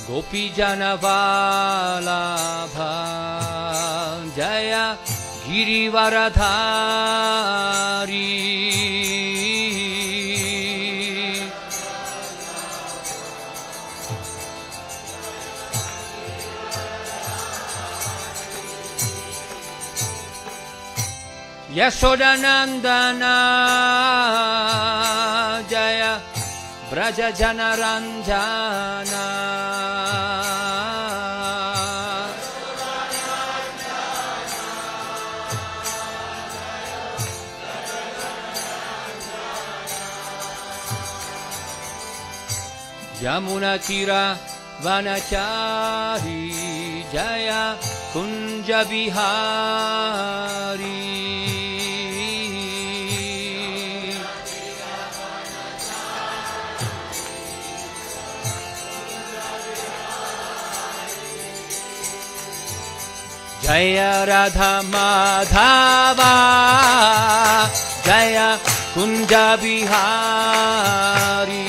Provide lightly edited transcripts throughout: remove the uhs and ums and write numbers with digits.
Gopi Jana Vallabha Jaya Girivaradhari Yashodanandana Jaya Braja Janaranjana Yamuna Tira Vanachari Jaya Kunja Bihari Jaya Radha Madhava Jaya Kunja Bihari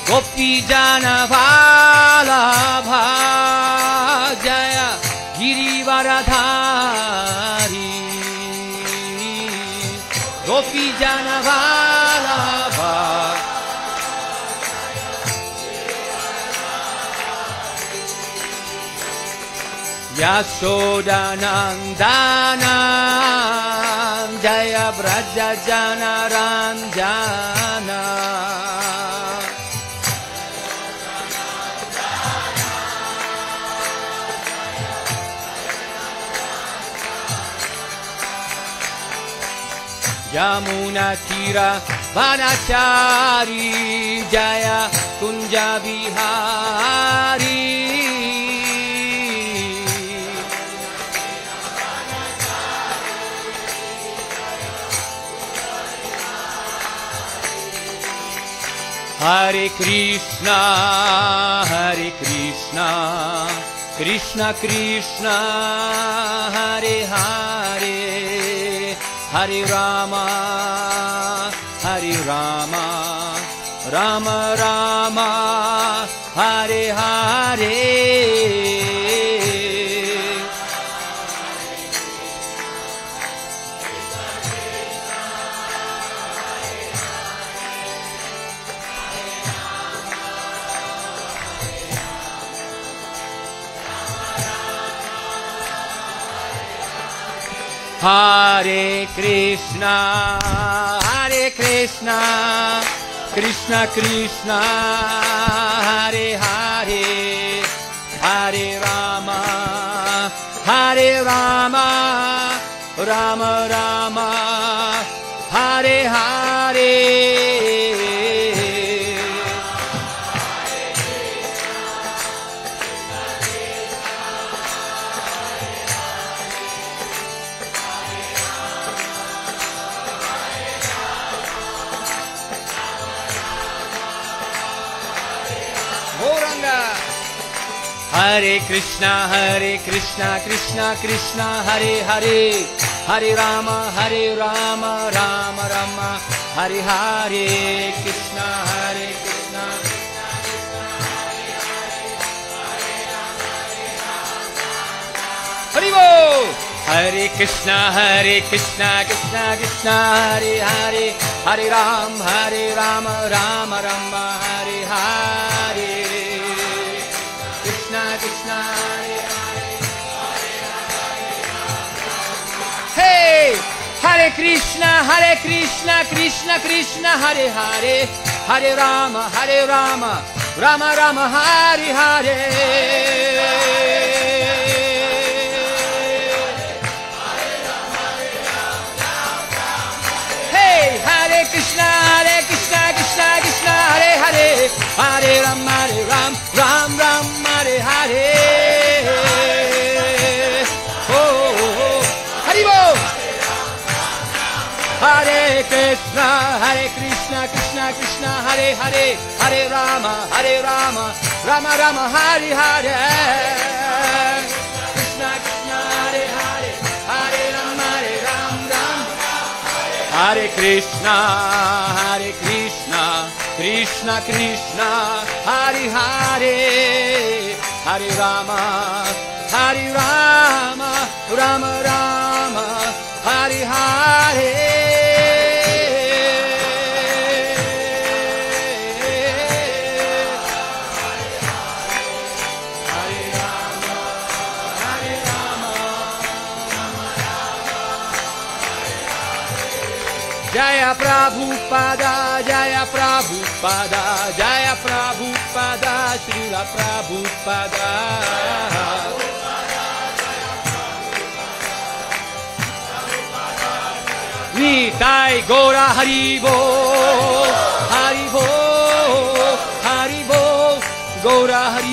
Gopi Jana Vallabha Jaya Girivaradhari Gopi Jana Vallabha Yashodanandana Jaya Braja Janaranjana Yamuna Tira Vanachari Jaya Kunja Bihari Hare Krishna Krishna Krishna Hare Hare Hare Rama Rama Rama Hare Hare Hare Krishna Krishna Krishna Hare Hare Hare Rama Rama Rama Hare Hare Hare Krishna Krishna Krishna Hare Hare Hare Rama Rama Rama Hare Hare Krishna Hare Bol Hare Krishna Krishna Krishna Hare Hare Hare Rama Rama Rama Hare Hare Krishna Hey Hare Krishna Krishna Krishna Hare Hare Hare Rama Rama Rama Hare Hare Hey Hare Krishna Krishna Krishna Hare Hare Hare Ram Hare Hare Oh Haribo Hare Krishna Krishna Krishna Hare Hare Hare Rama Rama Rama Hare Hare Krishna Hare Hare Krishna, Krishna Krishna, Hare Hare, Hare Rama, Hare Rama, Rama Rama, Hare Hare. Jaya Prabhupada, Jaya Prabhupada, Jaya Prabhupada, Srila Prabhupada. Nitai Gora Haribo, Haribo, Haribo, Gora Haribo.